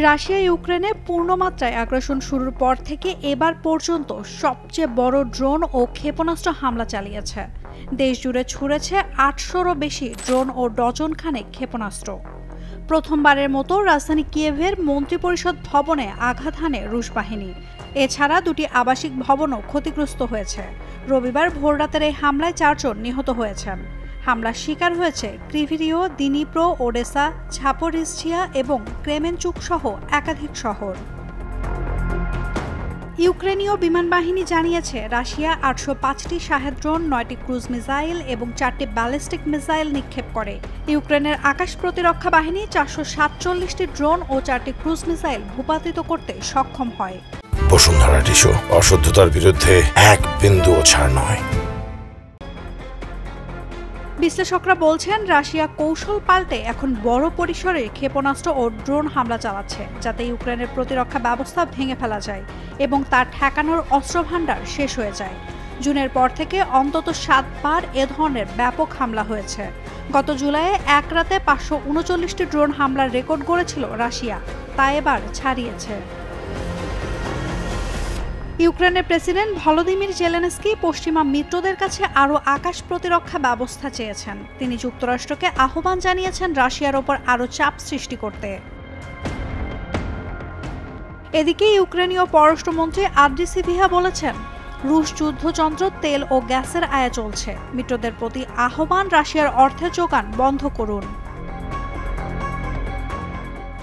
Russia ইউক্রেনে পূর্ণমাত্রায় আগ্রাসন শুরুর পর থেকে এবার পর্যন্ত সবচেয়ে বড় ড্রোন ও ক্ষেপণাস্ত্র হামলা চালিয়েছে। দেশজুড়ে ছুড়েছে ৮০০রও বেশি ড্রোন ও ডজন খানেক ক্ষেপণাস্ত্র। প্রথমবারের মতো রাজধানী কিয়েভের মন্ত্রিপরিষদ ভবনে আঘাত হানে রুশ বাহিনী। এছাড়া দুটি আবাসিক ভবনও ক্ষতিগ্রস্ত হয়েছে। রবিবার ভোররাতের এই হামলায় ৪ জন নিহত হয়েছেন। হামলার শিকার হয়েছে ক্রিভিরিও, দিনিপ্রো, ওডেসা, ঝাপোরিঝিয়া এবং ক্রেমেনচুক সহ একাধিক শহর। ইউক্রেনীয় বিমান বাহিনী জানিয়েছে রাশিয়া ৮০৫টি শাহেদ ড্রোন, ৯টি ক্রুজ মিসাইল এবং ৪টি ব্যালিস্টিক মিসাইল নিক্ষেপ করে। ইউক্রেনের আকাশ প্রতিরক্ষা বাহিনী ৪৪৭টি ড্রোন ও ৪টি ক্রুজ মিসাইল ভূপাতিত করতে সক্ষম হয়। বসুন্ধরা টিস্যু, অশুদ্ধতার বিরুদ্ধে এক বিন্দুও ছাড় নয়। বিশ্লেষকরা বলছেন রাশিয়া কৌশল পাল্টে এখন বড় পরিসরে ক্ষেপণাস্ত্র ও ড্রোন হামলা চালাচ্ছে, যাতে ইউক্রেনের প্রতিরক্ষা ব্যবস্থা ভেঙে ফেলা যায় এবং তার ঠেকানোর অস্ত্রভান্ডার শেষ হয়ে যায়। জুনের পর থেকে অন্তত ৭ বার এ ধরনের ব্যাপক হামলা হয়েছে। গত জুলাইয়ে এক রাতে ৫৩৯টি ড্রোন হামলার রেকর্ড গড়েছিল রাশিয়া, তা এবার ছাড়িয়েছে। ইউক্রেনের প্রেসিডেন্ট ভলোদিমির জেলেনস্কি পশ্চিমা মিত্রদের কাছে আরও আকাশ প্রতিরক্ষা ব্যবস্থা চেয়েছেন। তিনি যুক্তরাষ্ট্রকে আহ্বান জানিয়েছেন রাশিয়ার ওপর আরও চাপ সৃষ্টি করতে। এদিকে ইউক্রেনীয় পররাষ্ট্রমন্ত্রী আদ্রি সিভিহা বলেছেন, রুশ যুদ্ধযন্ত্র, তেল ও গ্যাসের আয়া চলছে। মিত্রদের প্রতি আহ্বান, রাশিয়ার অর্থের যোগান বন্ধ করুন।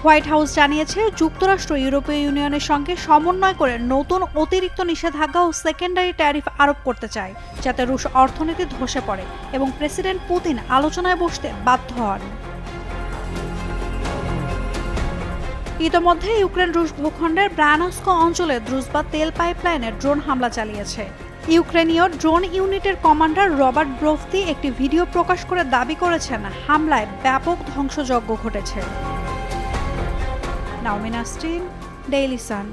হোয়াইট হাউস জানিয়েছে যুক্তরাষ্ট্র ইউরোপীয় ইউনিয়নের সঙ্গে সমন্বয় করে নতুন অতিরিক্ত নিষেধাজ্ঞা ও সেকেন্ডারি ট্যারিফ আরোপ করতে চায়, যাতে রুশ অর্থনীতি ধসে পড়ে এবং প্রেসিডেন্ট পুতিন আলোচনায় বসতে বাধ্য হন। ইতোমধ্যে ইউক্রেন রুশ ভূখণ্ডের ব্রায়ানস্ক অঞ্চলে দ্রুজবা তেল পাইপলাইনে ড্রোন হামলা চালিয়েছে। ইউক্রেনীয় ড্রোন ইউনিটের কমান্ডার রবার্ট ব্রোভতি একটি ভিডিও প্রকাশ করে দাবি করেছেন হামলায় ব্যাপক ধ্বংসযজ্ঞ ঘটেছে। Naomi Nasrin, Daily Sun.